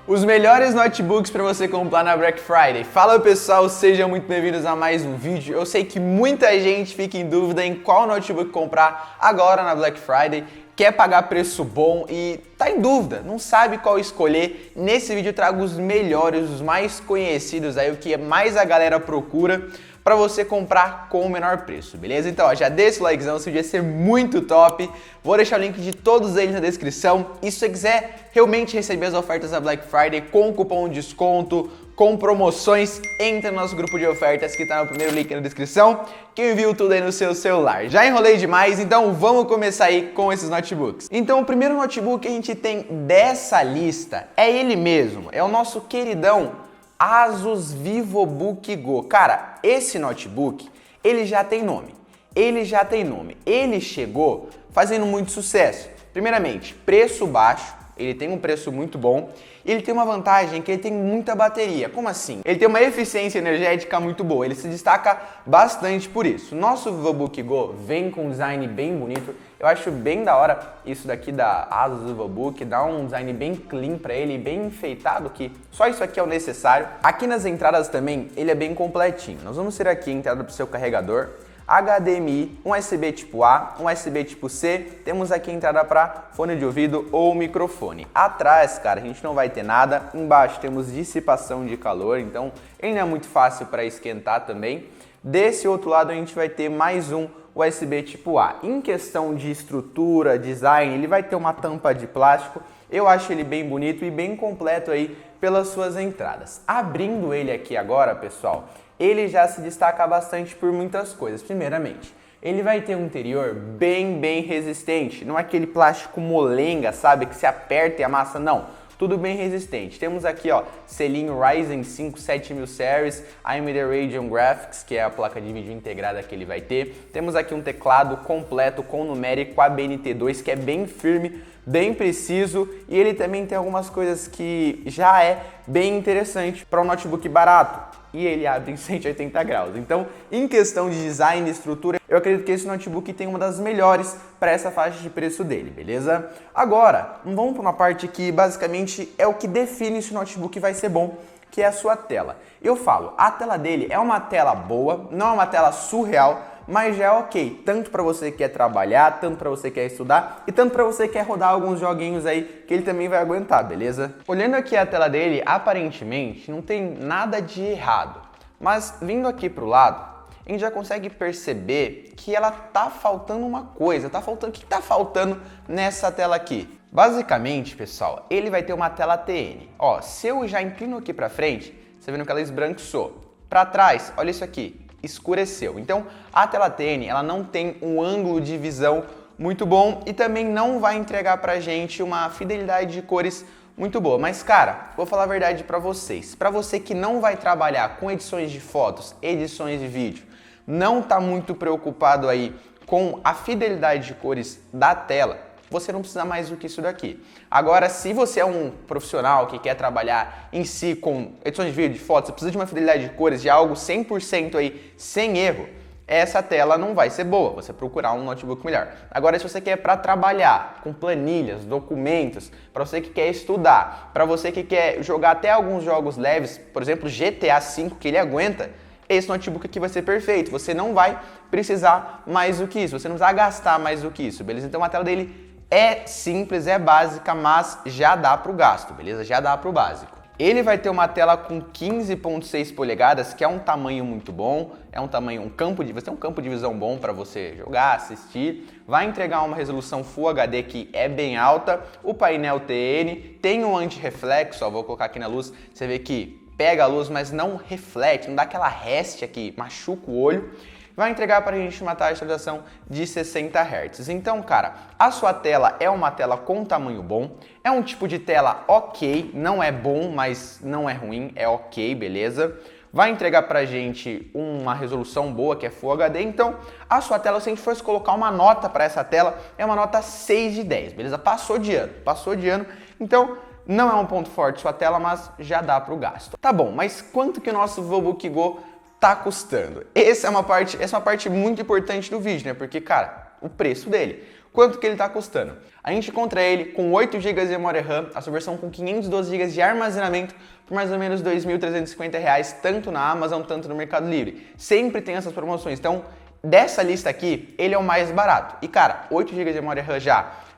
Os melhores notebooks para você comprar na Black Friday. Fala pessoal, sejam muito bem-vindos a mais um vídeo. Eu sei que muita gente fica em dúvida em qual notebook comprar agora na Black Friday, quer pagar preço bom e tá em dúvida, não sabe qual escolher. Nesse vídeo eu trago os melhores, os mais conhecidos, aí o que mais a galera procura para você comprar com o menor preço, beleza? Então, ó, já deixa o likezão, esse vídeo vai ser muito top. Vou deixar o link de todos eles na descrição. E se você quiser realmente receber as ofertas da Black Friday com cupom de desconto, com promoções, entra no nosso grupo de ofertas que tá no primeiro link na descrição, que eu envio tudo aí no seu celular. Já enrolei demais, então vamos começar aí com esses notebooks. Então, o primeiro notebook que a gente tem dessa lista é ele mesmo, é o nosso queridão Asus VivoBook Go. Cara, esse notebook, ele já tem nome. Ele chegou fazendo muito sucesso. Primeiramente, preço baixo, ele tem um preço muito bom. E ele tem uma vantagem que ele tem muita bateria. Como assim? Ele tem uma eficiência energética muito boa, ele se destaca bastante por isso. Nosso VivoBook Go vem com um design bem bonito. Eu acho bem da hora isso daqui da Asus VivoBook, dá um design bem clean para ele, bem enfeitado, que só isso aqui é o necessário. Aqui nas entradas também, ele é bem completinho. Nós vamos ter aqui a entrada para o seu carregador, HDMI, um USB tipo A, um USB tipo C, temos aqui a entrada para fone de ouvido ou microfone. Atrás, cara, a gente não vai ter nada. Embaixo temos dissipação de calor, então ele não é muito fácil para esquentar também. Desse outro lado a gente vai ter mais um USB tipo A. Em questão de estrutura, design, ele vai ter uma tampa de plástico. Eu acho ele bem bonito e bem completo aí pelas suas entradas. Abrindo ele aqui agora, pessoal, ele já se destaca bastante por muitas coisas. Primeiramente, ele vai ter um interior bem resistente. Não é aquele plástico molenga, sabe? Que se aperta e amassa, não. Tudo bem resistente. Temos aqui, ó, selinho Ryzen 5 7000 Series, AMD Radeon Graphics, que é a placa de vídeo integrada que ele vai ter. Temos aqui um teclado completo com numérico ABNT2, que é bem firme, bem preciso, e ele também tem algumas coisas que já é bem interessante para um notebook barato. E ele abre em 180 graus. Então, em questão de design e estrutura, eu acredito que esse notebook tem uma das melhores para essa faixa de preço dele, beleza? Agora, vamos para uma parte que basicamente é o que define se o notebook vai ser bom, que é a sua tela. Eu falo, a tela dele é uma tela boa, não é uma tela surreal, mas já é ok, tanto para você que quer trabalhar, tanto para você que quer estudar e tanto para você que quer rodar alguns joguinhos aí que ele também vai aguentar, beleza? Olhando aqui a tela dele, aparentemente não tem nada de errado, mas vindo aqui pro lado, a gente já consegue perceber que ela tá faltando uma coisa, o que tá faltando nessa tela aqui? Basicamente, pessoal, ele vai ter uma tela TN. Ó, se eu já inclino aqui para frente, você vendo que ela esbranquiçou. Para trás, olha isso aqui, escureceu. Então, a tela TN, ela não tem um ângulo de visão muito bom e também não vai entregar pra gente uma fidelidade de cores muito boa. Mas, cara, vou falar a verdade pra vocês. Pra você que não vai trabalhar com edições de fotos, edições de vídeo, não tá muito preocupado aí com a fidelidade de cores da tela, você não precisa mais do que isso daqui. Agora, se você é um profissional que quer trabalhar em si com edições de vídeo, de fotos, você precisa de uma fidelidade de cores, de algo 100% aí, sem erro, essa tela não vai ser boa, você procurar um notebook melhor. Agora, se você quer para trabalhar com planilhas, documentos, para você que quer estudar, para você que quer jogar até alguns jogos leves, por exemplo, GTA V, que ele aguenta, esse notebook aqui vai ser perfeito. Você não vai precisar mais do que isso, você não vai gastar mais do que isso, beleza? Então, a tela dele é simples, é básica, mas já dá para o gasto, beleza? Já dá para o básico. Ele vai ter uma tela com 15.6 polegadas, que é um tamanho muito bom, é um tamanho, vai ter um campo de visão bom para você jogar, assistir, vai entregar uma resolução Full HD que é bem alta, o painel TN, tem um anti-reflexo, ó, vou colocar aqui na luz, você vê que pega a luz, mas não reflete, não dá aquela reste aqui, machuca o olho. Vai entregar para a gente uma taxa de atualização de 60 Hz. Então, cara, a sua tela é uma tela com tamanho bom, é um tipo de tela ok, não é bom, mas não é ruim, é ok, beleza? Vai entregar para a gente uma resolução boa, que é Full HD, então a sua tela, se a gente fosse colocar uma nota para essa tela, é uma nota 6 de 10, beleza? Passou de ano, então não é um ponto forte sua tela, mas já dá para o gasto. Tá bom, mas quanto que o nosso VivoBook Go tá custando? Essa é uma parte muito importante do vídeo, né? Porque, cara, o preço dele. quanto que ele está custando. A gente encontra ele com 8 GB de memória RAM, a sua versão com 512 GB de armazenamento por mais ou menos R$ 2.350, tanto na Amazon, tanto no Mercado Livre. Sempre tem essas promoções, então dessa lista aqui, ele é o mais barato. E cara, 8 GB de memória RAM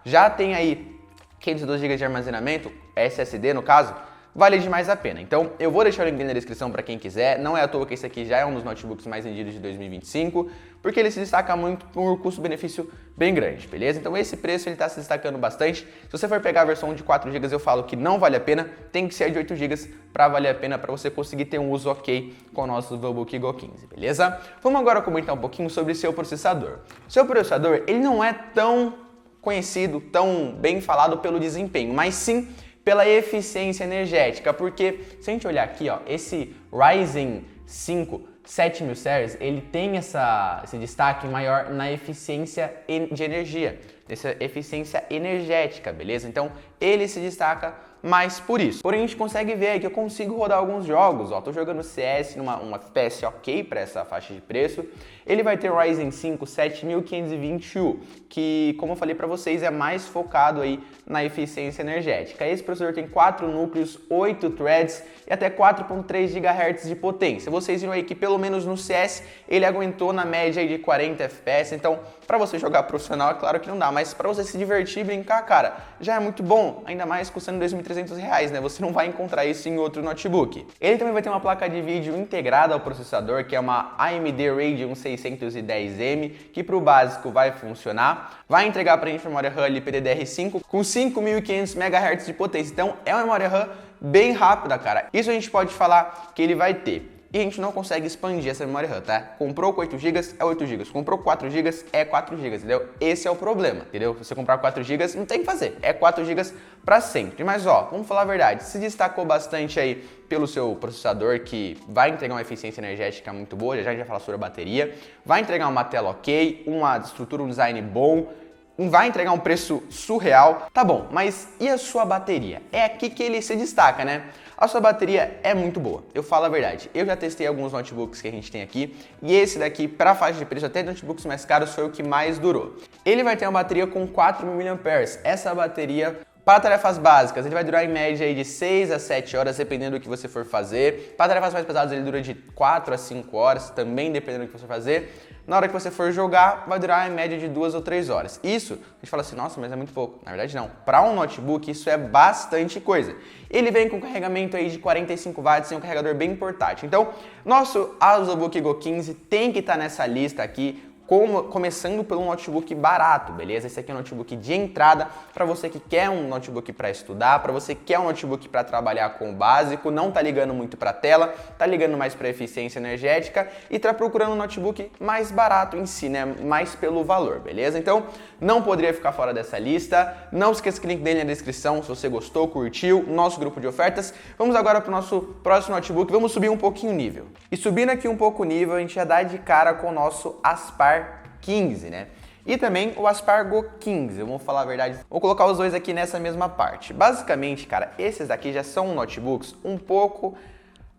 já tem aí 512 GB de armazenamento, SSD no caso, vale demais a pena. Então eu vou deixar o link na descrição para quem quiser. Não é à toa que esse aqui já é um dos notebooks mais vendidos de 2025, porque ele se destaca muito por custo-benefício bem grande, beleza? Então esse preço ele está se destacando bastante. Se você for pegar a versão de 4 GB, eu falo que não vale a pena, tem que ser a de 8 GB para valer a pena, para você conseguir ter um uso ok com o nosso VivoBook Go 15, beleza? Vamos agora comentar um pouquinho sobre seu processador. Seu processador, ele não é tão conhecido, tão bem falado pelo desempenho, mas sim pela eficiência energética, porque se a gente olhar aqui, ó, esse Ryzen 5 7000 Series, ele tem esse destaque maior na eficiência de energia, essa eficiência energética, beleza? Então, ele se destaca mais por isso. Porém, a gente consegue ver aí que eu consigo rodar alguns jogos, ó, tô jogando CS numa FPS ok para essa faixa de preço. Ele vai ter o Ryzen 5 7520U, que, como eu falei para vocês, é mais focado aí na eficiência energética. Esse processador tem 4 núcleos, 8 threads e até 4.3 GHz de potência. Vocês viram aí que pelo menos no CS ele aguentou na média aí de 40 FPS, então para você jogar profissional é claro que não dá, mas para você se divertir e brincar, cara, já é muito bom, ainda mais custando R$ 2.300, né? Você não vai encontrar isso em outro notebook. Ele também vai ter uma placa de vídeo integrada ao processador, que é uma AMD Radeon 610M, que para o básico vai funcionar. Vai entregar para a gente memória RAM LPDDR5 com 5.500 MHz de potência, então é uma memória RAM bem rápida, cara. Isso a gente pode falar que ele vai ter. E a gente não consegue expandir essa memória RAM, tá? Comprou com 8 GB é 8 GB, comprou 4 GB é 4 GB, entendeu? Esse é o problema, entendeu? Se você comprar 4 GB, não tem o que fazer, é 4 GB para sempre. Mas ó, vamos falar a verdade, se destacou bastante aí pelo seu processador, que vai entregar uma eficiência energética muito boa, já a gente vai falar sobre a bateria, vai entregar uma tela ok, uma estrutura, um design bom, vai entregar um preço surreal, tá bom, mas e a sua bateria? É aqui que ele se destaca, né? A sua bateria é muito boa, eu falo a verdade. Eu já testei alguns notebooks que a gente tem aqui e esse daqui, para faixa de preço, até notebooks mais caros, foi o que mais durou. Ele vai ter uma bateria com 4.000 mAh. Essa bateria, para tarefas básicas, ele vai durar em média aí de 6 a 7 horas, dependendo do que você for fazer. Para tarefas mais pesadas, ele dura de 4 a 5 horas, também dependendo do que você for fazer. Na hora que você for jogar, vai durar em média de 2 ou 3 horas. Isso, a gente fala assim, nossa, mas é muito pouco. Na verdade, não. Para um notebook, isso é bastante coisa. Ele vem com carregamento aí de 45 watts e um carregador bem portátil. Então, nosso ASUSBook Go 15 tem que estar nessa lista aqui, começando pelo notebook barato, beleza? Esse aqui é um notebook de entrada para você que quer um notebook para estudar, para você que quer um notebook para trabalhar com o básico, não tá ligando muito para tela, tá ligando mais para eficiência energética e tá procurando um notebook mais barato em si, né? Mais pelo valor, beleza? Então, não poderia ficar fora dessa lista. Não esqueça que o link dele na descrição, se você gostou, curtiu, nosso grupo de ofertas. Vamos agora para o nosso próximo notebook, vamos subir um pouquinho o nível. E subindo aqui um pouco o nível, a gente já dá de cara com o nosso Aspire 15, né? E também o Aspire Go 15, vamos falar a verdade, vou colocar os dois aqui nessa mesma parte. Basicamente, cara, esses daqui já são notebooks um pouco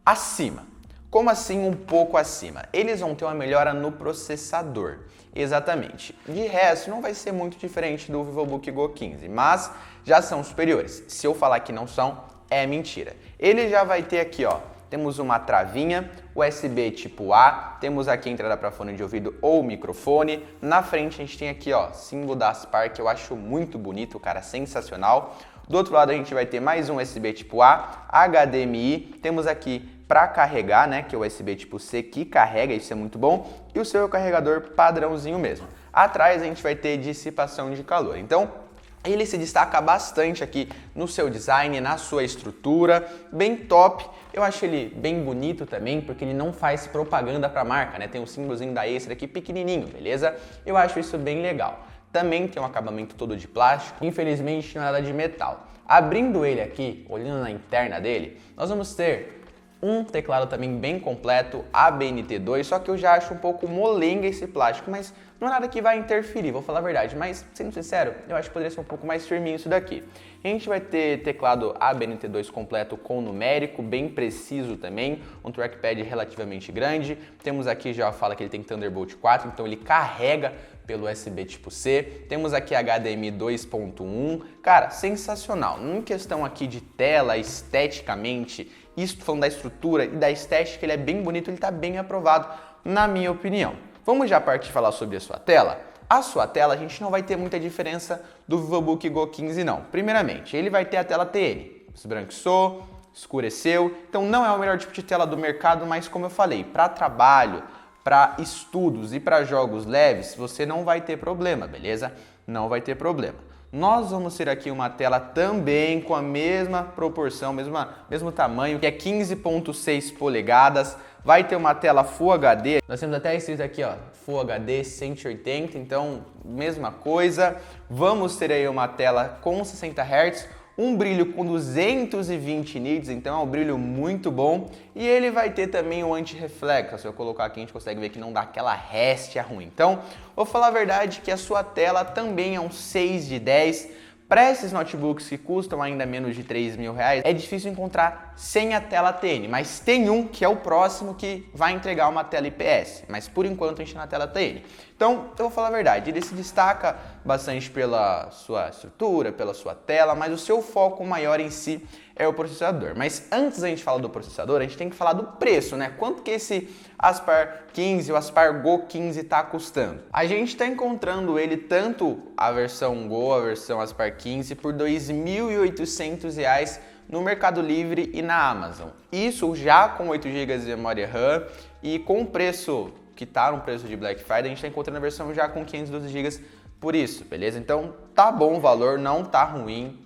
acima. Como assim um pouco acima? Eles vão ter uma melhora no processador, exatamente. De resto, não vai ser muito diferente do VivoBook Go 15, mas já são superiores. Se eu falar que não são, é mentira. Ele já vai ter aqui, ó, temos uma travinha, USB tipo A, temos aqui a entrada para fone de ouvido ou microfone. Na frente a gente tem aqui, ó, símbolo da Aspire, que eu acho muito bonito, cara, sensacional. Do outro lado a gente vai ter mais um USB tipo A, HDMI, temos aqui para carregar, né, que é o USB tipo C que carrega, isso é muito bom, e o seu carregador padrãozinho mesmo. Atrás a gente vai ter dissipação de calor. Então, ele se destaca bastante aqui no seu design, na sua estrutura, bem top. Eu acho ele bem bonito também, porque ele não faz propaganda para a marca, né? Tem um símbolozinho da Acer aqui pequenininho, beleza? Eu acho isso bem legal. Também tem um acabamento todo de plástico, infelizmente não é nada de metal. Abrindo ele aqui, olhando na interna dele, nós vamos ter um teclado também bem completo, ABNT2, só que eu já acho um pouco molenga esse plástico, mas não é nada que vai interferir, vou falar a verdade, mas sendo sincero, eu acho que poderia ser um pouco mais firminho isso daqui. A gente vai ter teclado ABNT2 completo com numérico, bem preciso também, um trackpad relativamente grande. Temos aqui, já fala que ele tem Thunderbolt 4, então ele carrega pelo USB tipo C. Temos aqui HDMI 2.1, cara, sensacional. Em questão aqui de tela, esteticamente, isso falando da estrutura e da estética, ele é bem bonito, ele está bem aprovado, na minha opinião. Vamos já partir falar sobre a sua tela? A sua tela, a gente não vai ter muita diferença do VivoBook Go 15 não. Primeiramente, ele vai ter a tela TN, esbranquiçou, escureceu, então não é o melhor tipo de tela do mercado, mas como eu falei, para trabalho, para estudos e para jogos leves, você não vai ter problema, beleza? Não vai ter problema. Nós vamos ter aqui uma tela também com a mesma proporção, mesmo tamanho, que é 15.6 polegadas. Vai ter uma tela Full HD. Nós temos até escrito aqui, ó, Full HD 180, então mesma coisa. Vamos ter aí uma tela com 60 Hz. Um brilho com 220 nits, então é um brilho muito bom. E ele vai ter também o anti-reflexo. Se eu colocar aqui, a gente consegue ver que não dá aquela réstia ruim. Então, vou falar a verdade que a sua tela também é um 6 de 10. Para esses notebooks que custam ainda menos de R$3.000, é difícil encontrar sem a tela TN, mas tem um que é o próximo que vai entregar uma tela IPS, mas por enquanto a gente está na tela TN. Então, eu vou falar a verdade, ele se destaca bastante pela sua estrutura, pela sua tela, mas o seu foco maior em si é o processador. Mas antes da gente falar do processador, a gente tem que falar do preço, né? Quanto que esse Aspire 15, o Aspire Go 15 está custando? A gente está encontrando ele, tanto a versão Go, a versão Aspire 15, por R$2.800 no Mercado Livre e na Amazon. Isso já com 8 GB de memória RAM e com o preço que está no preço de Black Friday, a gente está encontrando a versão já com 512 GB por isso, beleza? Então tá bom o valor, não tá ruim.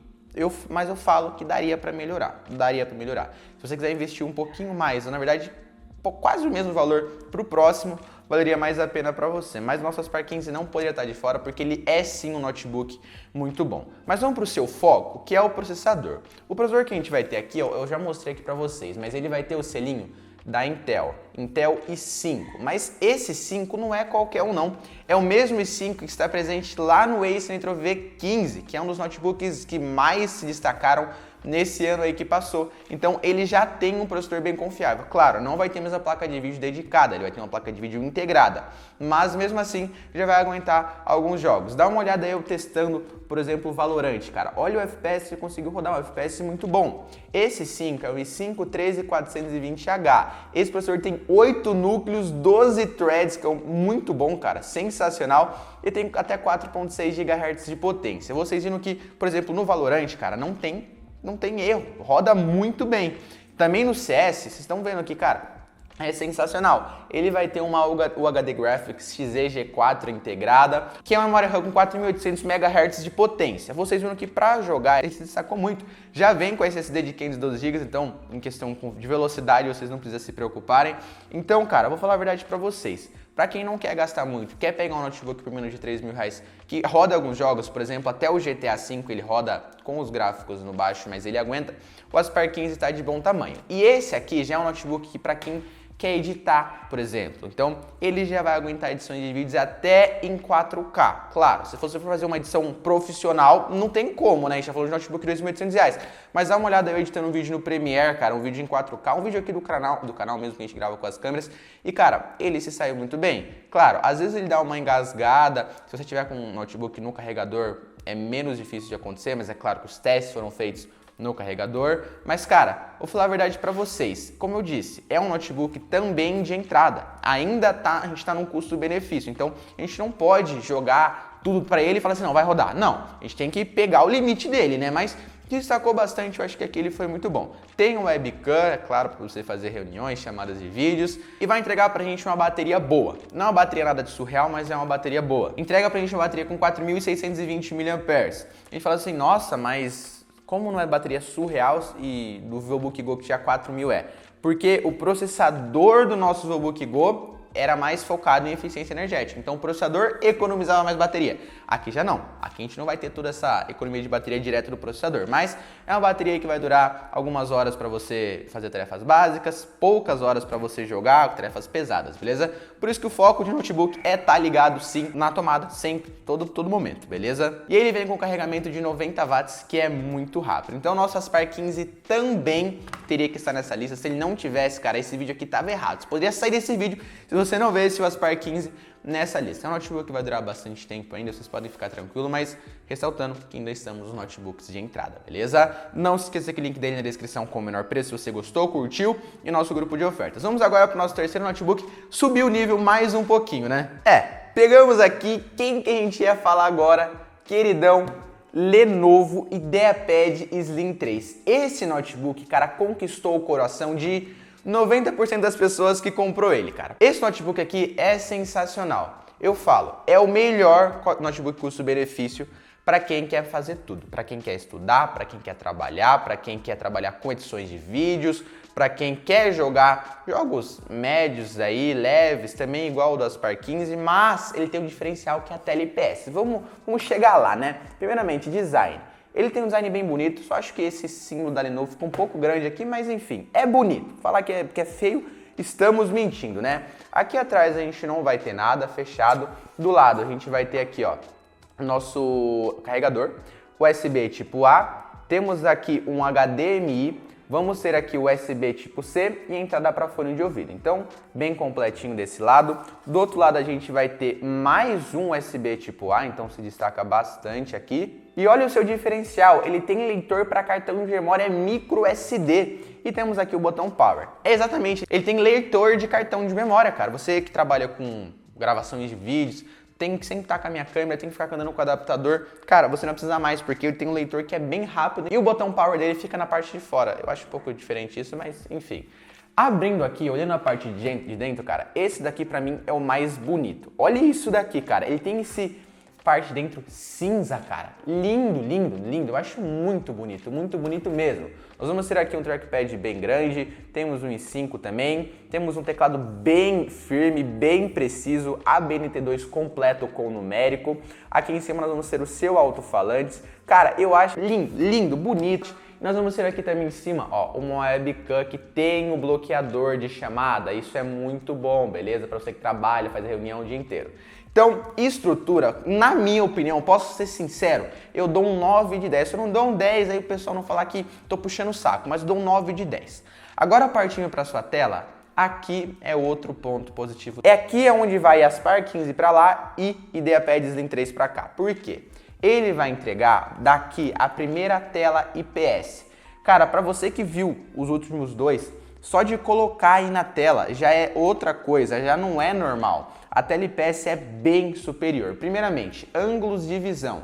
Mas eu falo que daria para melhorar, Se você quiser investir um pouquinho mais, ou na verdade quase o mesmo valor para o próximo, valeria mais a pena para você. Mas o nosso Aspire 15 não poderia estar de fora porque ele é sim um notebook muito bom. Mas vamos para o seu foco, que é o processador. O processador que a gente vai ter aqui, eu já mostrei aqui para vocês, mas ele vai ter o selinho da Intel i5, mas esse 5 não é qualquer um não, é o mesmo i5 que está presente lá no Acer Nitro V15, que é um dos notebooks que mais se destacaram nesse ano aí que passou. Então ele já tem um processador bem confiável. Claro, não vai ter mais a placa de vídeo dedicada, ele vai ter uma placa de vídeo integrada, mas mesmo assim já vai aguentar alguns jogos. Dá uma olhada aí eu testando, por exemplo, o Valorant, cara. Olha o FPS, ele conseguiu rodar um FPS muito bom. Esse 5 é o i5 13420H. Esse processador tem 8 núcleos, 12 threads, que é muito bom, cara, sensacional. E tem até 4.6 GHz de potência. Vocês viram que, por exemplo, no Valorant, cara, não tem erro, roda muito bem. Também no CS, vocês estão vendo aqui, cara, é sensacional. Ele vai ter uma UHD Graphics XeG4 integrada, que é uma memória RAM com 4.800 MHz de potência. Vocês viram que para jogar ele se destacou muito. Já vem com SSD de 512 GB, então em questão de velocidade vocês não precisam se preocuparem. Então, cara, eu vou falar a verdade para vocês. Para quem não quer gastar muito, quer pegar um notebook por menos de R$3.000, que roda alguns jogos, por exemplo, até o GTA V ele roda com os gráficos no baixo, mas ele aguenta, o Aspire 15 está de bom tamanho. E esse aqui já é um notebook que para quem quer editar, por exemplo, então ele já vai aguentar edições de vídeos até em 4K. Claro, se você for fazer uma edição profissional, não tem como, né? A gente já falou de notebook de R$2.800, mas dá uma olhada eu editando um vídeo no Premiere, cara, um vídeo em 4K, um vídeo aqui do canal mesmo que a gente grava com as câmeras, e cara, ele se saiu muito bem. Claro, às vezes ele dá uma engasgada, se você tiver com um notebook no carregador, é menos difícil de acontecer, mas é claro que os testes foram feitos no carregador, mas cara, vou falar a verdade para vocês, como eu disse, é um notebook também de entrada, a gente tá num custo-benefício, então a gente não pode jogar tudo para ele e falar assim, não, vai rodar, não, a gente tem que pegar o limite dele, né, mas destacou bastante, eu acho que aquele foi muito bom. Tem um webcam, é claro, para você fazer reuniões, chamadas de vídeos, e vai entregar pra gente uma bateria boa. Não é uma bateria nada de surreal, mas é uma bateria boa. Entrega pra gente uma bateria com 4.620 mAh. A gente fala assim, nossa, mas como não é bateria surreal e do VivoBook Go que tinha 4.000 é? Porque o processador do nosso VivoBook Go era mais focado em eficiência energética. Então o processador economizava mais bateria. Aqui já não. Aqui a gente não vai ter toda essa economia de bateria direto do processador, mas é uma bateria que vai durar algumas horas para você fazer tarefas básicas, poucas horas para você jogar, tarefas pesadas, beleza? Por isso que o foco de notebook é estar ligado sim na tomada, sempre, todo momento, beleza? E ele vem com carregamento de 90 watts, que é muito rápido. Então nosso Aspire 15 também teria que estar nessa lista. Se ele não tivesse, cara, esse vídeo aqui estava errado. Você poderia sair desse vídeo se você não vê o Aspire 15 nessa lista. É um notebook que vai durar bastante tempo ainda, vocês podem ficar tranquilos, mas ressaltando que ainda estamos nos notebooks de entrada, beleza? Não se esqueça que o link dele na descrição com o menor preço, se você gostou, curtiu, e nosso grupo de ofertas. Vamos agora para o nosso terceiro notebook, subir o nível mais um pouquinho, né? Pegamos aqui quem que a gente ia falar agora, queridão, Lenovo IdeaPad Slim 3. Esse notebook, cara, conquistou o coração de 90% das pessoas que comprou ele, cara. Esse notebook aqui é sensacional. Eu falo, é o melhor notebook custo-benefício para quem quer fazer tudo. Para quem quer estudar, para quem quer trabalhar, para quem quer trabalhar com edições de vídeos, para quem quer jogar jogos médios aí, leves, também igual o do Aspire 15, mas ele tem um diferencial que é a tela IPS. Vamos chegar lá, né? Primeiramente, design. Ele tem um design bem bonito, só acho que esse símbolo da Lenovo ficou um pouco grande aqui, mas enfim, é bonito. Falar que é feio, estamos mentindo, né? Aqui atrás a gente não vai ter nada fechado. Do lado a gente vai ter aqui, ó, nosso carregador, USB tipo A. Temos aqui um HDMI. Vamos ter aqui o USB tipo C e entrada para fone de ouvido. Então, bem completinho desse lado. Do outro lado a gente vai ter mais um USB tipo A, então se destaca bastante aqui. E olha o seu diferencial, ele tem leitor para cartão de memória micro SD. E temos aqui o botão Power. Exatamente, ele tem leitor de cartão de memória, cara. Você que trabalha com gravações de vídeos, tem que sempre estar com a minha câmera, tem que ficar andando com o adaptador. Cara, você não precisa mais, porque ele tem um leitor que é bem rápido e o botão Power dele fica na parte de fora. Eu acho um pouco diferente isso, mas enfim. Abrindo aqui, olhando a parte de dentro, cara, esse daqui pra mim é o mais bonito. Olha isso daqui, cara. Ele tem esse parte de dentro cinza, cara. Lindo, lindo, lindo. Eu acho muito bonito mesmo. Nós vamos ter aqui um trackpad bem grande, temos um i5 também, temos um teclado bem firme, bem preciso, ABNT2 completo com numérico. Aqui em cima nós vamos ter o seu alto-falantes. Cara, eu acho lindo, lindo, bonito. Nós vamos ter aqui também em cima, ó, uma webcam que tem o bloqueador de chamada. Isso é muito bom, beleza? Para você que trabalha, faz reunião o dia inteiro. Então, estrutura, na minha opinião, posso ser sincero, eu dou um 9 de 10. Se eu não dou um 10, aí o pessoal não falar que tô puxando o saco, mas eu dou um 9 de 10. Agora, partindo para sua tela, aqui é outro ponto positivo. Aqui é onde vai Aspire 15 para lá e IdeaPad Slim 3 para cá. Por quê? Ele vai entregar daqui a primeira tela IPS. Cara, para você que viu os últimos dois, só de colocar aí na tela já é outra coisa, já não é normal. A tela IPS é bem superior. Primeiramente, ângulos de visão.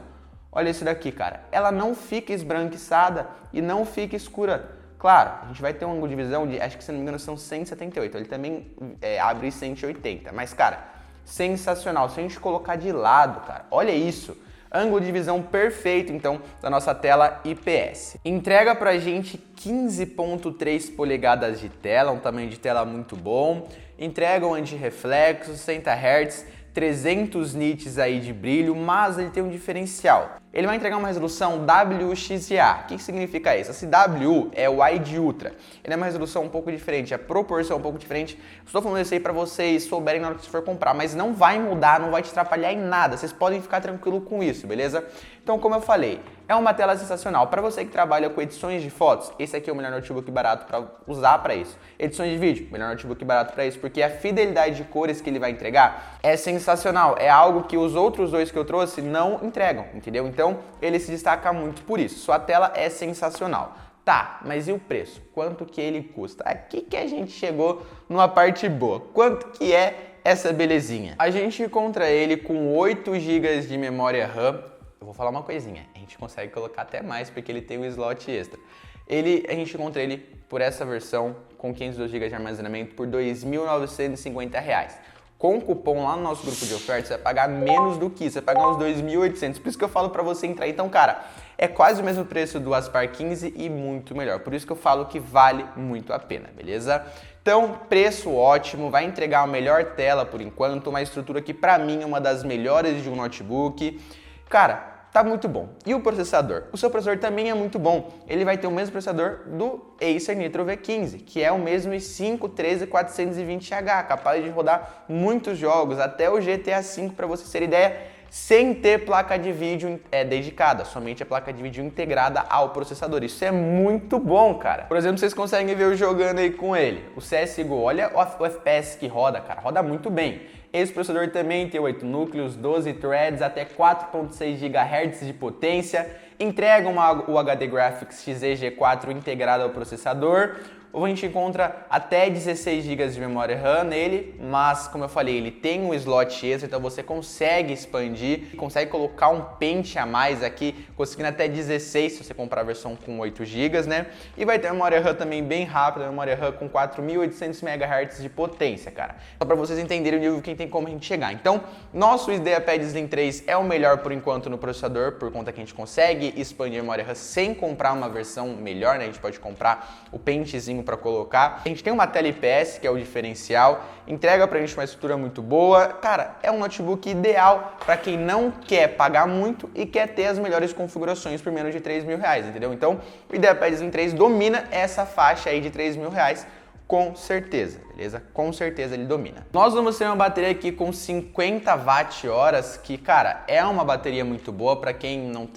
Olha isso daqui, cara. Ela não fica esbranquiçada e não fica escura. Claro, a gente vai ter um ângulo de visão de, acho que se não me engano, são 178. Ele também abre 180. Mas, cara, sensacional. Se a gente colocar de lado, cara, olha isso. Ângulo de visão perfeito, então, da nossa tela IPS. Entrega pra gente 15.3 polegadas de tela, um tamanho de tela muito bom. Entrega um anti-reflexo, 60 Hz, 300 nits aí de brilho, mas ele tem um diferencial. Ele vai entregar uma resolução WXGA. O que significa isso? Esse W é o Wide Ultra. Ele é uma resolução um pouco diferente, a proporção é um pouco diferente. Estou falando isso aí para vocês souberem na hora que você for comprar, mas não vai mudar, não vai te atrapalhar em nada. Vocês podem ficar tranquilo com isso, beleza? Então, como eu falei, é uma tela sensacional. Para você que trabalha com edições de fotos, esse aqui é o melhor notebook barato para usar para isso. Edições de vídeo, melhor notebook barato para isso, porque a fidelidade de cores que ele vai entregar é sensacional. É algo que os outros dois que eu trouxe não entregam, entendeu? Então, ele se destaca muito por isso. Sua tela é sensacional. Tá, mas e o preço? Quanto que ele custa? Aqui que a gente chegou numa parte boa. Quanto que é essa belezinha? A gente encontra ele com 8 GB de memória RAM. Eu vou falar uma coisinha, a gente consegue colocar até mais porque ele tem um slot extra. A gente encontra ele por essa versão com 512 GB de armazenamento por R$ 2.950. Com o cupom lá no nosso grupo de ofertas, você vai pagar menos do que isso, você vai pagar uns 2.800. Por isso que eu falo pra você entrar. Então, cara, É quase o mesmo preço do Aspar 15 e muito melhor. Por isso que eu falo que vale muito a pena, beleza? Então, preço ótimo, vai entregar a melhor tela por enquanto, uma estrutura que pra mim é uma das melhores de um notebook. Cara, tá muito bom. E o processador? O seu processador também é muito bom. Ele vai ter o mesmo processador do Acer Nitro V15, que é o mesmo i5 13420H, capaz de rodar muitos jogos, até o GTA V, para você ter ideia, sem ter placa de vídeo dedicada, somente a placa de vídeo integrada ao processador. Isso é muito bom, cara. Por exemplo, vocês conseguem ver eu jogando aí com ele. O CSGO, olha o FPS que roda, cara, roda muito bem. Esse processador também tem 8 núcleos, 12 threads, até 4.6 GHz de potência, entrega o HD Graphics Xe-G4 integrado ao processador. A gente encontra até 16 GB de memória RAM nele, mas como eu falei, ele tem um slot extra, então você consegue expandir, consegue colocar um pente a mais aqui, conseguindo até 16 se você comprar a versão com 8 GB, né? E vai ter memória RAM também bem rápida, memória RAM com 4.800 MHz de potência, cara. Só para vocês entenderem o nível que tem como a gente chegar. Então, nosso IdeaPad Slim 3 é o melhor por enquanto no processador, por conta que a gente consegue expandir a memória RAM sem comprar uma versão melhor, né? A gente pode comprar o pentezinho para colocar. A gente tem uma tela IPS, que é o diferencial, entrega pra gente uma estrutura muito boa. Cara, é um notebook ideal para quem não quer pagar muito e quer ter as melhores configurações por menos de R$3.000, entendeu? Então, o IdeaPad Slim 3 domina essa faixa aí de R$3.000, com certeza, beleza? Com certeza ele domina. Nós vamos ter uma bateria aqui com 50 Wh, que, cara, é uma bateria muito boa. Para quem não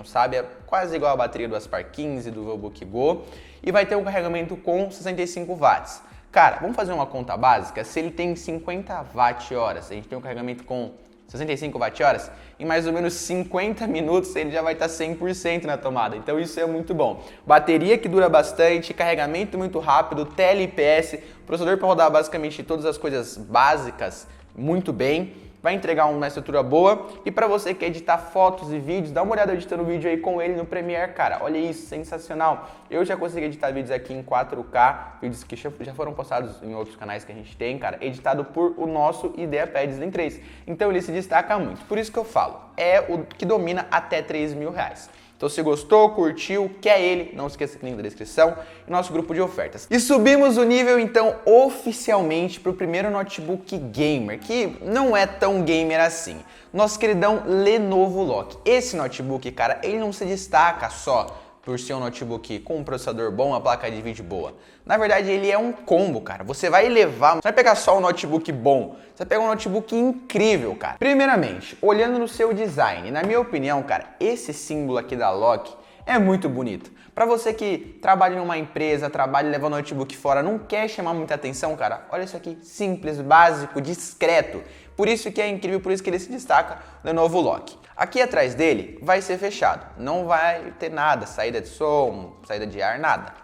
sabe, é quase igual a bateria do Aspar 15, do Vivobook Go, e vai ter um carregamento com 65 watts. Cara, vamos fazer uma conta básica. Se ele tem 50 Wh, a gente tem um carregamento com 65 Wh, em mais ou menos 50 minutos ele já vai estar 100% na tomada, então isso é muito bom. Bateria que dura bastante, carregamento muito rápido, tela IPS, processador para rodar basicamente todas as coisas básicas muito bem, vai entregar uma estrutura boa. E para você que quer editar fotos e vídeos, dá uma olhada editando vídeo aí com ele no Premiere, cara, olha isso, sensacional. Eu já consegui editar vídeos aqui em 4K, vídeos que já foram postados em outros canais que a gente tem, cara, editado por o nosso IdeaPad Slim 3. Então ele se destaca muito, por isso que eu falo, é o que domina até R$3.000. Então se gostou, curtiu, quer ele, não esqueça do link da descrição e nosso grupo de ofertas. E subimos o nível então oficialmente para o primeiro notebook gamer, que não é tão gamer assim. Nosso queridão Lenovo Lock. Esse notebook, cara, ele não se destaca só por ser um notebook com um processador bom, uma placa de vídeo boa. Na verdade, ele é um combo, cara. Você vai levar, não vai pegar só um notebook bom, você pega um notebook incrível, cara. Primeiramente, olhando no seu design, na minha opinião, cara, esse símbolo aqui da Lock é muito bonito. Para você que trabalha em uma empresa, trabalha e leva o notebook fora, não quer chamar muita atenção, cara, olha isso aqui, simples, básico, discreto. Por isso que é incrível, por isso que ele se destaca, o Lenovo Lock. Aqui atrás dele vai ser fechado, não vai ter nada, saída de som, saída de ar, nada.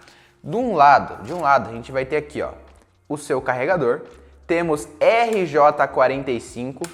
De um lado a gente vai ter aqui, ó, o seu carregador, temos RJ45,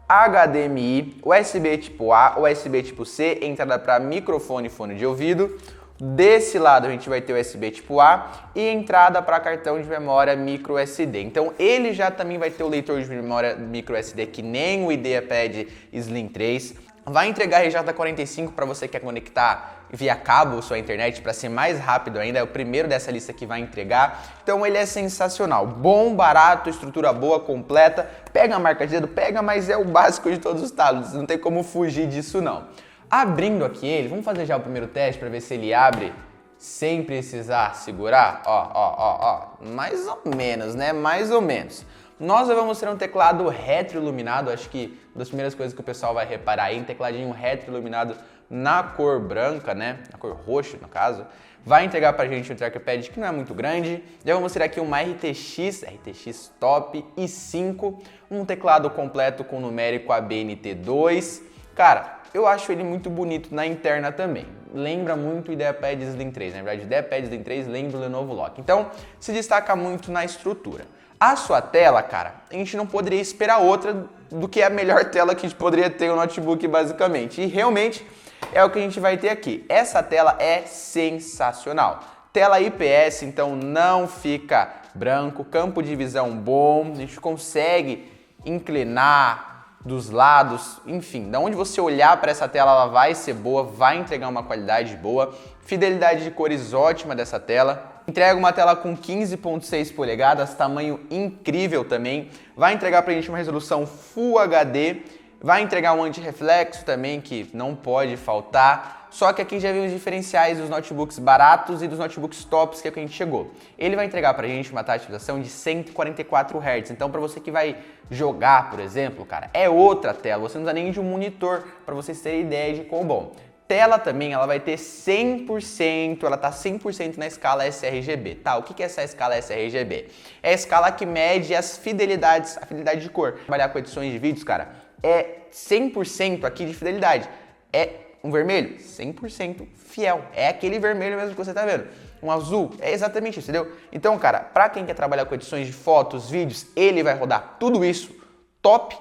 HDMI, USB tipo A, USB tipo C, entrada para microfone e fone de ouvido. Desse lado a gente vai ter USB tipo A e entrada para cartão de memória micro SD. Então ele já também vai ter o leitor de memória micro SD que nem o IdeaPad Slim 3. Vai entregar RJ45 para você que quer conectar via cabo sua internet para ser mais rápido ainda. É o primeiro dessa lista que vai entregar. Então ele é sensacional. Bom, barato, estrutura boa, completa. Pega a marca de dedo, pega, mas é o básico de todos os tablets. Não tem como fugir disso não. Abrindo aqui ele, vamos fazer já o primeiro teste para ver se ele abre sem precisar segurar. Ó. Mais ou menos, né? Mais ou menos. Nós vamos ter um teclado retroiluminado, acho que uma das primeiras coisas que o pessoal vai reparar aí, um tecladinho retroiluminado na cor branca, né? Na cor roxa, no caso. Vai entregar pra gente um trackpad que não é muito grande. Já vamos ter aqui uma RTX Top i5, um teclado completo com numérico ABNT2. Cara, eu acho ele muito bonito na interna também. Lembra muito o IdeaPad Slim 3, na verdade o IdeaPad Slim 3 lembra o Lenovo Lock. Então, se destaca muito na estrutura. A sua tela, cara, a gente não poderia esperar outra do que a melhor tela que a gente poderia ter no notebook, basicamente. E realmente é o que a gente vai ter aqui. Essa tela é sensacional. Tela IPS, então não fica branco, campo de visão bom, a gente consegue inclinar, dos lados, enfim, da onde você olhar para essa tela, ela vai ser boa, vai entregar uma qualidade boa, fidelidade de cores ótima dessa tela. Entrega uma tela com 15.6 polegadas, tamanho incrível também, vai entregar pra gente uma resolução Full HD, vai entregar um anti-reflexo também, que não pode faltar. Só que aqui já vem os diferenciais dos notebooks baratos e dos notebooks tops, que é o que a gente chegou. Ele vai entregar pra gente uma taxa de atualização de 144 Hz. Então, para você que vai jogar, por exemplo, cara, é outra tela. Você não precisa nem de um monitor, para vocês terem ideia de quão bom. Tela também, ela vai ter 100%, ela tá 100% na escala sRGB, tá? O que é essa escala sRGB? É a escala que mede as fidelidades, a fidelidade de cor. Trabalhar com edições de vídeos, cara, é 100% aqui de fidelidade. É um vermelho, 100% fiel. É aquele vermelho mesmo que você tá vendo. Um azul, é exatamente isso, entendeu? Então, cara, pra quem quer trabalhar com edições de fotos, vídeos, ele vai rodar tudo isso top,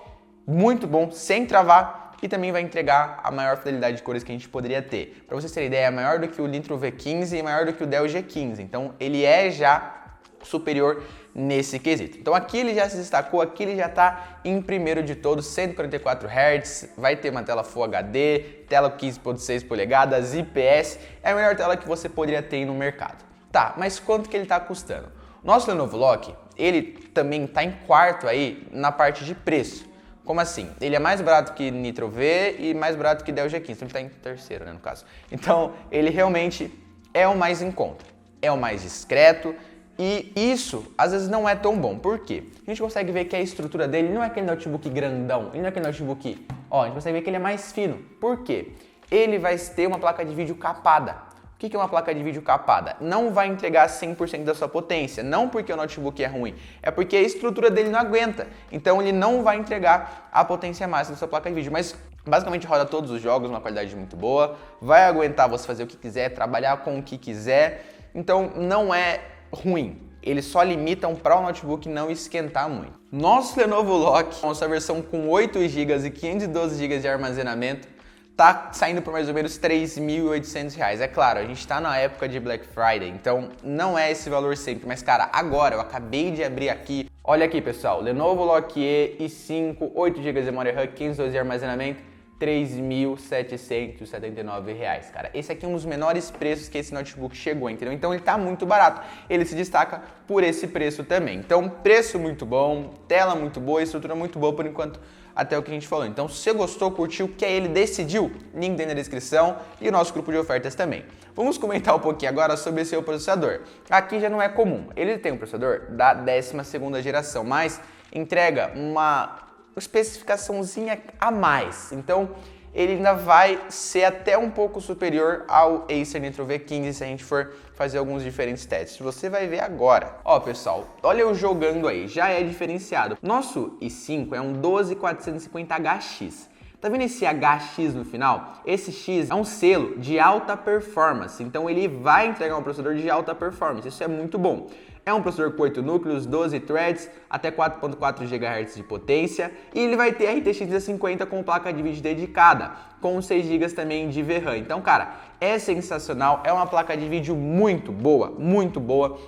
muito bom, sem travar. E também vai entregar a maior fidelidade de cores que a gente poderia ter. Para vocês terem ideia, é maior do que o Nitro V15 e maior do que o Dell G15. Então ele é já superior nesse quesito. Então aqui ele já se destacou, aqui ele já está em primeiro de todos, 144 Hz, vai ter uma tela Full HD, tela 15.6 polegadas, IPS, é a melhor tela que você poderia ter no mercado. Tá, mas quanto que ele está custando? Nosso Lenovo Lock, ele também está em quarto aí na parte de preço. Como assim? Ele é mais barato que Nitro V e mais barato que Dell G15, então ele está em terceiro, né, no caso. Então, ele realmente é o mais em conta, é o mais discreto e isso, às vezes, não é tão bom. Por quê? A gente consegue ver que a estrutura dele não é aquele notebook grandão, ele não é aquele notebook... Ó, a gente consegue ver que ele é mais fino. Por quê? Ele vai ter uma placa de vídeo capada. O que é uma placa de vídeo capada? Não vai entregar 100% da sua potência, não porque o notebook é ruim, é porque a estrutura dele não aguenta. Então ele não vai entregar a potência máxima da sua placa de vídeo, mas basicamente roda todos os jogos, uma qualidade muito boa, vai aguentar você fazer o que quiser, trabalhar com o que quiser, então não é ruim. Eles só limitam para o notebook não esquentar muito. Nosso Lenovo Lock, nossa versão com 8 GB e 512 GB de armazenamento, tá saindo por mais ou menos R$ 3.800. É claro, a gente tá na época de Black Friday, então não é esse valor sempre. Mas, cara, agora eu acabei de abrir aqui. Olha aqui, pessoal, Lenovo Lock E i5, 8 GB de memória RAM, 512 de armazenamento, R$ 3.779, cara. Esse aqui é um dos menores preços que esse notebook chegou, entendeu? Então ele tá muito barato. Ele se destaca por esse preço também. Então, preço muito bom, tela muito boa, estrutura muito boa por enquanto, até o que a gente falou. Então, se você gostou, curtiu, quer ele, decidiu, link tem na descrição e o nosso grupo de ofertas também. Vamos comentar um pouquinho agora sobre esse seu processador. Aqui já não é comum. Ele tem um processador da 12ª geração, mas entrega uma especificaçãozinha a mais. Então, ele ainda vai ser até um pouco superior ao Acer Nitro V15 se a gente for fazer alguns diferentes testes. Você vai ver agora. Ó, pessoal, olha eu jogando aí, já é diferenciado. Nosso i5 é um 12450HX. Tá vendo esse HX no final? Esse X é um selo de alta performance, então ele vai entregar um processador de alta performance, isso é muito bom. É um processador com 8 núcleos, 12 threads, até 4.4 GHz de potência e ele vai ter RTX 50 com placa de vídeo dedicada, com 6 GB também de VRAM. Então, cara, é sensacional, é uma placa de vídeo muito boa,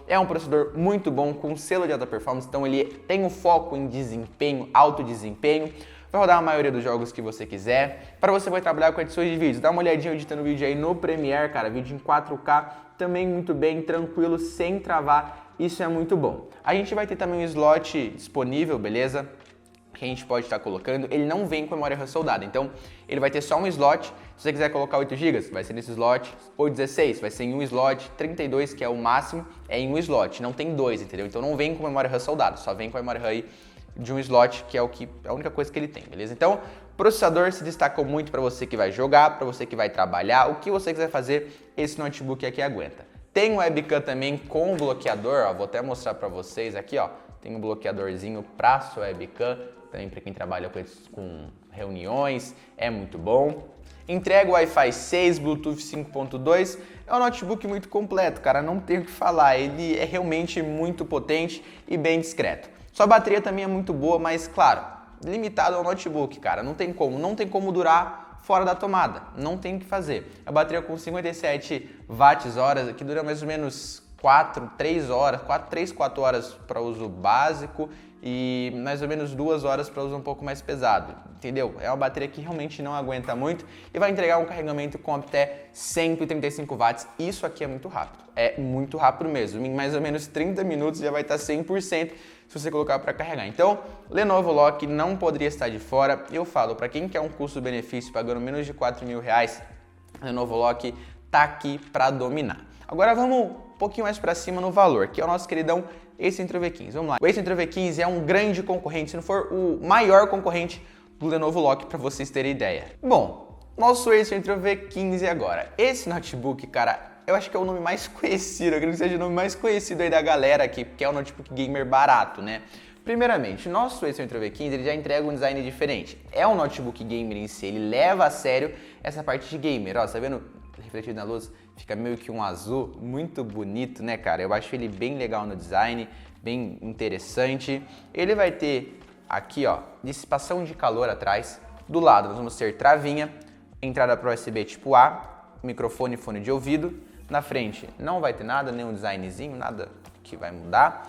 é um processador muito bom com selo de alta performance, então ele tem um foco em desempenho, alto desempenho. Vai rodar a maioria dos jogos que você quiser. Para você vai trabalhar com edições de vídeos, dá uma olhadinha editando vídeo aí no Premiere, cara, vídeo em 4K, também muito bem, tranquilo, sem travar. Isso é muito bom. A gente vai ter também um slot disponível, beleza? Que a gente pode estar colocando. Ele não vem com memória RAM soldada, então ele vai ter só um slot. Se você quiser colocar 8 GB, vai ser nesse slot. Ou 16, vai ser em um slot. 32, que é o máximo, é em um slot. Não tem dois, entendeu? Então não vem com memória RAM soldada, só vem com a memória RAM aí de um slot, que é a única coisa que ele tem, beleza? Então, o processador se destacou muito para você que vai jogar, para você que vai trabalhar, o que você quiser fazer, esse notebook aqui aguenta. Tem um webcam também com bloqueador, ó, vou até mostrar para vocês aqui, ó. Tem um bloqueadorzinho para sua webcam, também para quem trabalha com reuniões, é muito bom. Entrega o Wi-Fi 6, Bluetooth 5.2, é um notebook muito completo, cara, não tenho o que falar, ele é realmente muito potente e bem discreto. Sua bateria também é muito boa, mas claro, limitado ao notebook, cara, não tem como durar fora da tomada, não tem o que fazer. A bateria com 57 Wh, que dura mais ou menos 3 horas, 4 horas para uso básico e mais ou menos 2 horas para uso um pouco mais pesado, entendeu? É uma bateria que realmente não aguenta muito e vai entregar um carregamento com até 135 watts. Isso aqui é muito rápido mesmo. Em mais ou menos 30 minutos já vai estar 100% se você colocar para carregar. Então, Lenovo Lock não poderia estar de fora. Eu falo, para quem quer um custo-benefício pagando menos de R$4.000, Lenovo Lock tá aqui para dominar. Agora vamos um pouquinho mais para cima no valor, que é o nosso queridão Ace Intro V15. Vamos lá. O Ace Intro V15 é um grande concorrente, se não for o maior concorrente do Lenovo Lock, para vocês terem ideia. Bom, nosso Ace Intro V15 agora. Esse notebook, cara, eu acho que é o nome mais conhecido, eu acredito que seja o nome mais conhecido aí da galera aqui, porque é um notebook gamer barato, né? Primeiramente, nosso Ace Intro V15 ele já entrega um design diferente. É um notebook gamer em si, ele leva a sério essa parte de gamer. Ó, tá vendo? Refletido na luz, fica meio que um azul muito bonito, né, cara? Eu acho ele bem legal no design, bem interessante. Ele vai ter aqui, ó, dissipação de calor atrás. Do lado nós vamos ter travinha, entrada para USB tipo A, microfone e fone de ouvido. Na frente não vai ter nada, nenhum designzinho, nada que vai mudar.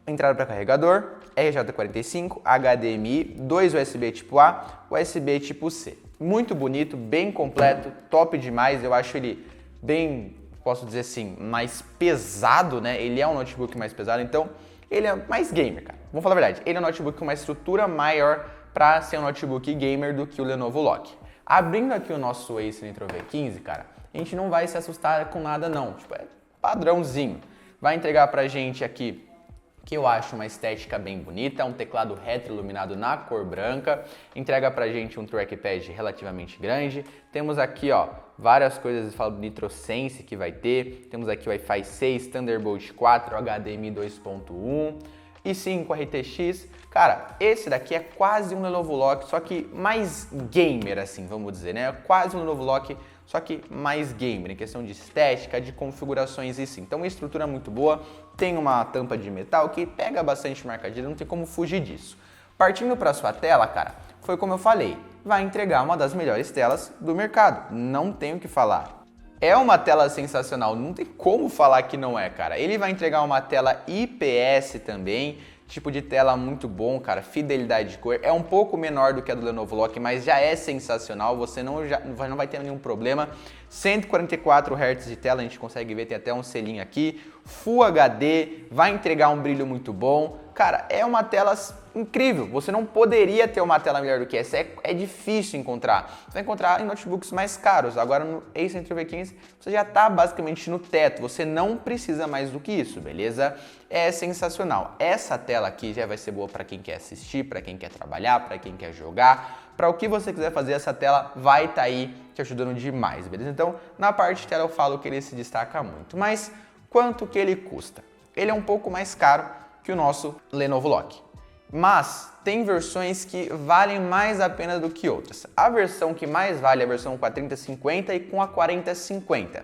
Entrada para carregador, RJ45, HDMI, 2 USB tipo A, USB tipo C. Muito bonito, bem completo, top demais. Eu acho ele bem, posso dizer assim, mais pesado, né? Ele é um notebook mais pesado, então ele é mais gamer, cara. Vamos falar a verdade, ele é um notebook com uma estrutura maior para ser um notebook gamer do que o Lenovo Lock. Abrindo aqui o nosso Ace Intro V15, cara, a gente não vai se assustar com nada não, tipo, é padrãozinho. Vai entregar pra gente aqui, que eu acho uma estética bem bonita, um teclado retroiluminado na cor branca, entrega pra gente um trackpad relativamente grande, temos aqui, ó, várias coisas, falo do NitroSense que vai ter, temos aqui Wi-Fi 6, Thunderbolt 4, HDMI 2.1 e 5 RTX. Cara, esse daqui é quase um Lenovo Lock, só que mais gamer, assim, vamos dizer, né? Quase um Lenovo Lock, só que mais gamer, em questão de estética, de configurações e sim. Então, uma estrutura muito boa, tem uma tampa de metal que pega bastante marcadeira, não tem como fugir disso. Partindo para sua tela, cara, foi como eu falei, vai entregar uma das melhores telas do mercado, não tenho o que falar. É uma tela sensacional, não tem como falar que não é, cara. Ele vai entregar uma tela IPS também, tipo de tela muito bom, cara, fidelidade de cor. É um pouco menor do que a do Lenovo Lock, mas já é sensacional, você não vai ter nenhum problema. 144 Hz de tela, a gente consegue ver, tem até um selinho aqui. Full HD, vai entregar um brilho muito bom. Cara, é uma tela incrível, você não poderia ter uma tela melhor do que essa, é difícil encontrar. Você vai encontrar em notebooks mais caros, agora no Ace Intro V15 você já está basicamente no teto, você não precisa mais do que isso, beleza? É sensacional. Essa tela aqui já vai ser boa para quem quer assistir, para quem quer trabalhar, para quem quer jogar, para o que você quiser fazer, essa tela vai estar aí te ajudando demais, beleza? Então, na parte de tela eu falo que ele se destaca muito, mas quanto que ele custa? Ele é um pouco mais caro que o nosso Lenovo Lock. Mas tem versões que valem mais a pena do que outras. A versão que mais vale é a versão com a 3050 e com a 4050.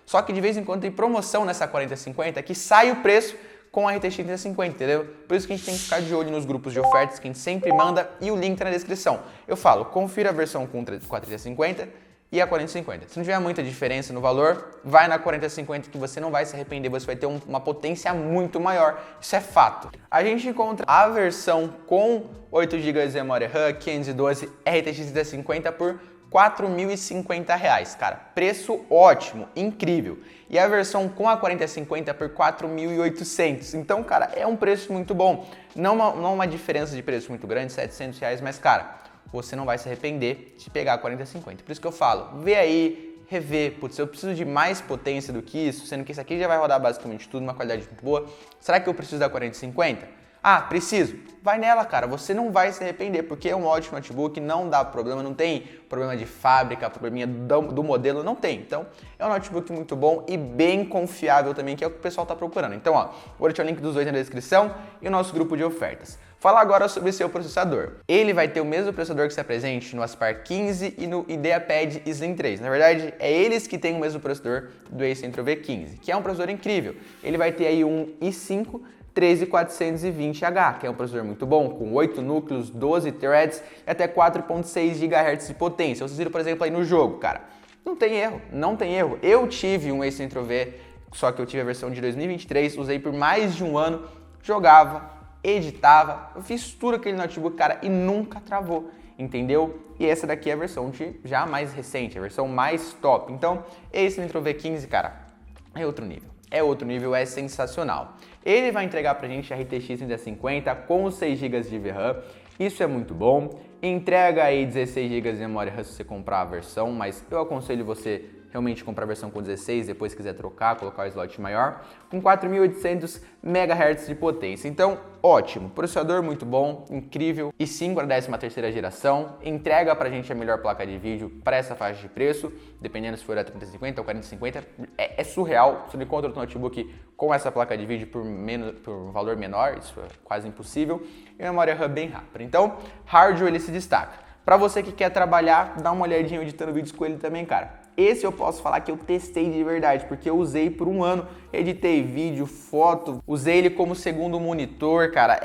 Só que de vez em quando tem promoção nessa 4050 que sai o preço com a RTX 3050, entendeu? Por isso que a gente tem que ficar de olho nos grupos de ofertas que a gente sempre manda e o link tá na descrição. Eu falo, confira a versão com a 3050 e a 4050. Se não tiver muita diferença no valor, vai na 4050 que você não vai se arrepender, você vai ter uma potência muito maior, isso é fato. A gente encontra a versão com 8 GB de memória RAM, 512 RTX 3050 por R$4.050, cara, preço ótimo, incrível. E a versão com a 4050 por R$4.800, então, cara, é um preço muito bom. Não uma diferença de preço muito grande, R$700, mas, cara, você não vai se arrepender de pegar a 4050. Por isso que eu falo, vê aí, rever, putz, eu preciso de mais potência do que isso, sendo que isso aqui já vai rodar basicamente tudo, uma qualidade muito boa. Será que eu preciso da 4050? Ah, preciso. Vai nela, cara, você não vai se arrepender, porque é um ótimo notebook, não dá problema, não tem problema de fábrica, probleminha do modelo, não tem. Então, é um notebook muito bom e bem confiável também, que é o que o pessoal está procurando. Então, ó, vou deixar o link dos dois na descrição e o nosso grupo de ofertas. Falar agora sobre seu processador. Ele vai ter o mesmo processador que está presente no Aspire 15 e no IdeaPad Slim 3. Na verdade, é eles que têm o mesmo processador do Ace Intro V15, que é um processador incrível. Ele vai ter aí um i5 13420H, que é um processador muito bom, com 8 núcleos, 12 threads e até 4.6 GHz de potência. Vocês viram, por exemplo, aí no jogo, cara, não tem erro, não tem erro. Eu tive um Ace Intro V só que eu tive a versão de 2023, usei por mais de um ano, jogava, editava, eu fiz tudo aquele notebook, cara, e nunca travou, entendeu? E essa daqui é a versão já mais recente, a versão mais top. Então, esse Nitro V15, cara, é outro nível. É outro nível, é sensacional. Ele vai entregar pra gente a RTX 3050 com 6 GB de VRAM, isso é muito bom. Entrega aí 16 GB de memória RAM se você comprar a versão, mas eu aconselho você realmente comprar a versão com 16, depois quiser trocar, colocar o slot maior, com 4.800 MHz de potência. Então, ótimo, processador muito bom, incrível, e sim para a 13ª geração, entrega pra gente a melhor placa de vídeo para essa faixa de preço, dependendo se for a 3050 ou 4050, é surreal, você não encontra outro notebook com essa placa de vídeo por um valor menor, isso é quase impossível, e memória RAM bem rápida. Então, hardware ele se destaca. Para você que quer trabalhar, dá uma olhadinha editando vídeos com ele também, cara. Esse eu posso falar que eu testei de verdade, porque eu usei por um ano, editei vídeo, foto, usei ele como segundo monitor, cara.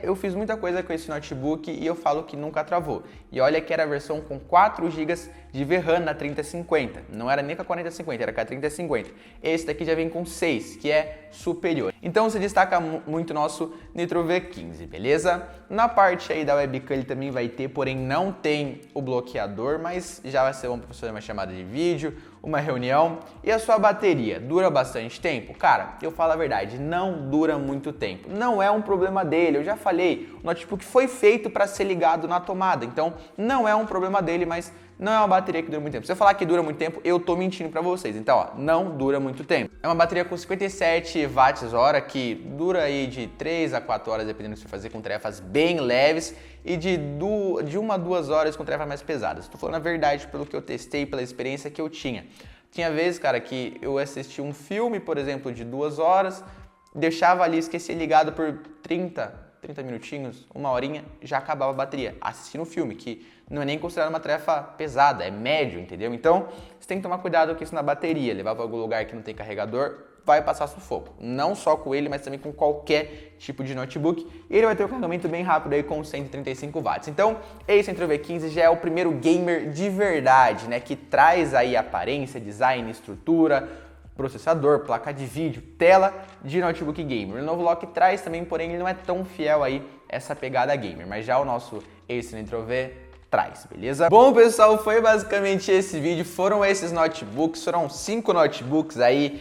Eu fiz muita coisa com esse notebook e eu falo que nunca travou. E olha que era a versão com 4 GB de VRAM na 3050, não era nem com a 4050, era com a 3050. Esse daqui já vem com 6, que é superior. Então se destaca muito nosso Nitro V15, beleza? Na parte aí da webcam ele também vai ter, porém não tem o bloqueador, mas já vai ser bom para fazer uma chamada de vídeo, uma reunião. E a sua bateria dura bastante tempo? Cara, eu falo a verdade, não dura muito tempo. Não é um problema dele, eu já falei, o notebook foi feito para ser ligado na tomada, então não é um problema dele, mas não é uma bateria que dura muito tempo. Se eu falar que dura muito tempo, eu tô mentindo pra vocês. Então, ó, não dura muito tempo. É uma bateria com 57 watts-hora que dura aí de 3 a 4 horas, dependendo do que você fazer com tarefas bem leves, e de 1 a 2 horas com tarefas mais pesadas. Tô falando a verdade pelo que eu testei, pela experiência que eu tinha. Tinha vezes, cara, que eu assisti um filme, por exemplo, de 2 horas, deixava ali, esquecia ligado por 30 minutinhos, 1 horinha, já acabava a bateria, assistindo um filme, que não é nem considerado uma tarefa pesada, é médio, entendeu? Então, você tem que tomar cuidado com isso na bateria, levar para algum lugar que não tem carregador, vai passar sufoco. Não só com ele, mas também com qualquer tipo de notebook. E ele vai ter um carregamento bem rápido aí com 135 watts. Então, esse Nitro V15 já é o primeiro gamer de verdade, né? Que traz aí aparência, design, estrutura, processador, placa de vídeo, tela de notebook gamer. O novo Lock traz também, porém ele não é tão fiel aí essa pegada gamer, mas já o nosso Ace Nitro V traz, beleza? Bom, pessoal, foi basicamente esse vídeo, foram esses notebooks, foram 5 notebooks aí,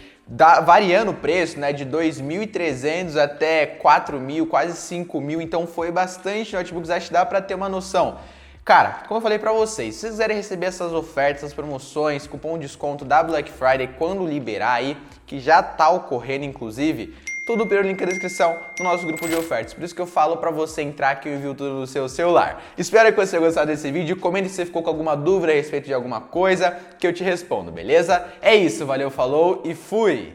variando o preço, né, de 2.300 até 4.000, quase 5.000, então foi bastante notebooks, acho que dá pra ter uma noção. Cara, como eu falei pra vocês, se vocês quiserem receber essas ofertas, essas promoções, cupom de desconto da Black Friday quando liberar aí, que já tá ocorrendo inclusive, tudo pelo link na descrição no nosso grupo de ofertas. Por isso que eu falo pra você entrar aqui e envio tudo no seu celular. Espero que você tenha gostado desse vídeo, comente se você ficou com alguma dúvida a respeito de alguma coisa, que eu te respondo, beleza? É isso, valeu, falou e fui!